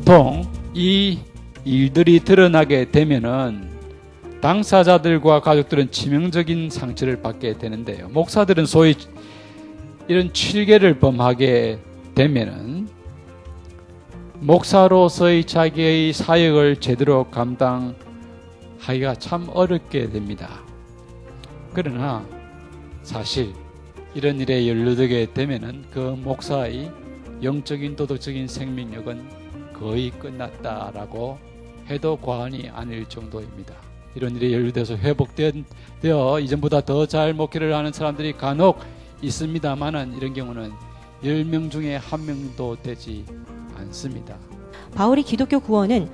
보통 이 일들이 드러나게 되면은 당사자들과 가족들은 치명적인 상처를 받게 되는데요. 목사들은 소위 이런 실계를 범하게 되면은 목사로서의 자기의 사역을 제대로 감당하기가 참 어렵게 됩니다. 그러나 사실 이런 일에 연루되게 되면은 그 목사의 영적인 도덕적인 생명력은 거의 끝났다라고 해도 과언이 아닐 정도입니다. 이런 일에 연루돼서 회복되어 이전보다 더 잘 목회를 하는 사람들이 간혹 있습니다만은 이런 경우는 10명 중에 1명도 되지 않습니다. 바울이 기독교 구원은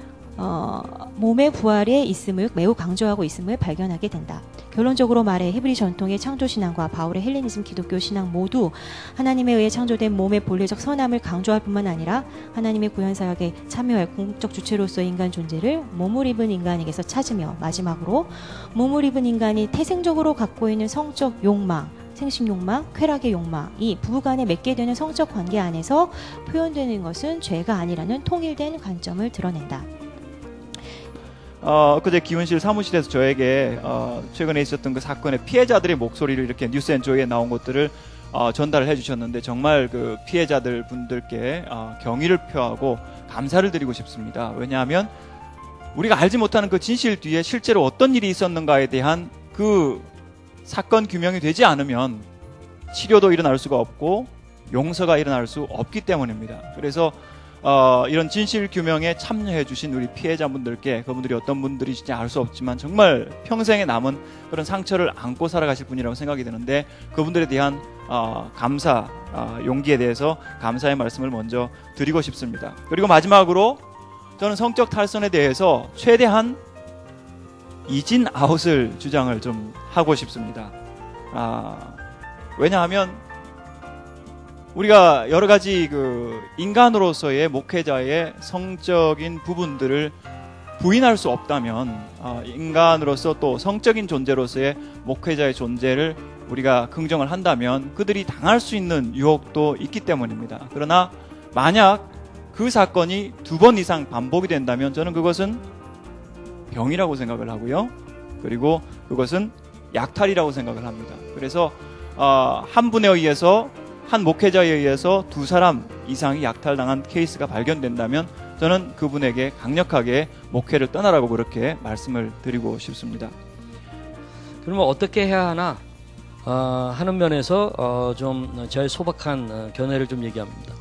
몸의 부활에 있음을 매우 강조하고 있음을 발견하게 된다. 결론적으로 말해 히브리 전통의 창조신앙과 바울의 헬레니즘 기독교 신앙 모두 하나님에 의해 창조된 몸의 본래적 선함을 강조할 뿐만 아니라 하나님의 구원사역에 참여할 궁극적 주체로서의 인간 존재를 몸을 입은 인간에게서 찾으며 마지막으로 몸을 입은 인간이 태생적으로 갖고 있는 성적 욕망, 생식욕망, 쾌락의 욕망이 부부간에 맺게 되는 성적 관계 안에서 표현되는 것은 죄가 아니라는 통일된 관점을 드러낸다. 그제 기훈실 사무실에서 저에게 최근에 있었던 그 사건의 피해자들의 목소리를 이렇게 뉴스앤조이에 나온 것들을 전달을 해주셨는데 정말 그 피해자들 분들께 경의를 표하고 감사를 드리고 싶습니다. 왜냐하면 우리가 알지 못하는 그 진실 뒤에 실제로 어떤 일이 있었는가에 대한 그 사건 규명이 되지 않으면 치료도 일어날 수가 없고 용서가 일어날 수 없기 때문입니다. 그래서 이런 진실 규명에 참여해 주신 우리 피해자분들께 그분들이 어떤 분들이신지 알 수 없지만 정말 평생에 남은 그런 상처를 안고 살아가실 분이라고 생각이 드는데 그분들에 대한 감사, 용기에 대해서 감사의 말씀을 먼저 드리고 싶습니다. 그리고 마지막으로 저는 성적 탈선에 대해서 최대한 이진 아웃을 주장을 좀 하고 싶습니다. 왜냐하면 우리가 여러 가지 그 인간으로서의 목회자의 성적인 부분들을 부인할 수 없다면 인간으로서 또 성적인 존재로서의 목회자의 존재를 우리가 긍정을 한다면 그들이 당할 수 있는 유혹도 있기 때문입니다. 그러나 만약 그 사건이 2번 이상 반복이 된다면 저는 그것은 병이라고 생각을 하고요. 그리고 그것은 약탈이라고 생각을 합니다. 그래서 한 분에 의해서 한 목회자에 의해서 2사람 이상이 약탈당한 케이스가 발견된다면 저는 그분에게 강력하게 목회를 떠나라고 그렇게 말씀을 드리고 싶습니다. 그러면 어떻게 해야 하나 하는 면에서 좀 저의 소박한 견해를 좀 얘기합니다.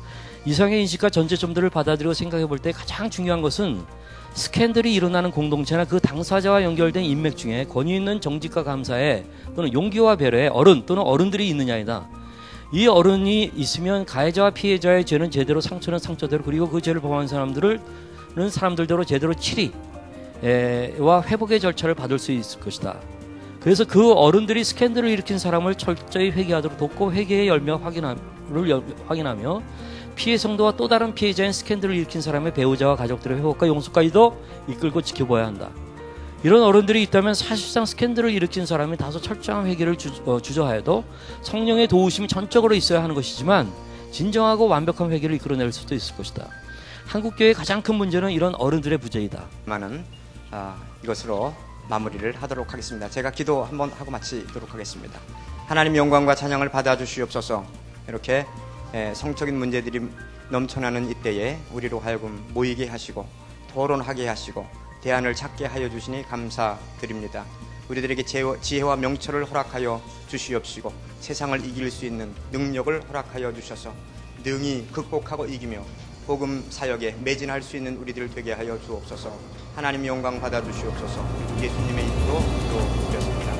이상의 인식과 전제점들을 받아들이고 생각해 볼 때 가장 중요한 것은 스캔들이 일어나는 공동체나 그 당사자와 연결된 인맥 중에 권위 있는 정직과 감사에 또는 용기와 배려에 어른 또는 어른들이 있느냐이다. 이 어른이 있으면 가해자와 피해자의 죄는 제대로 상처는 상처대로 그리고 그 죄를 범한 사람들은 사람들대로 제대로 치리와 회복의 절차를 받을 수 있을 것이다. 그래서 그 어른들이 스캔들을 일으킨 사람을 철저히 회개하도록 돕고 회개의 열매 확인하며 피해 성도와 또 다른 피해자인 스캔들을 일으킨 사람의 배우자와 가족들의 회복과 용서까지도 이끌고 지켜봐야 한다. 이런 어른들이 있다면 사실상 스캔들을 일으킨 사람이 다소 철저한 회개를 주저하여도 성령의 도우심이 전적으로 있어야 하는 것이지만 진정하고 완벽한 회개를 이끌어낼 수도 있을 것이다. 한국교회의 가장 큰 문제는 이런 어른들의 부재이다. 이것으로 마무리를 하도록 하겠습니다. 제가 기도 한번 하고 마치도록 하겠습니다. 하나님 영광과 찬양을 받아주시옵소서. 이렇게 성적인 문제들이 넘쳐나는 이때에 우리로 하여금 모이게 하시고 토론하게 하시고 대안을 찾게 하여 주시니 감사드립니다. 우리들에게 지혜와 명철을 허락하여 주시옵시고 세상을 이길 수 있는 능력을 허락하여 주셔서 능히 극복하고 이기며 복음 사역에 매진할 수 있는 우리들 되게 하여 주옵소서. 하나님 영광 받아 주시옵소서. 예수님의 이름으로 기도드렸습니다.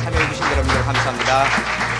참여해 주신 여러분들 감사합니다.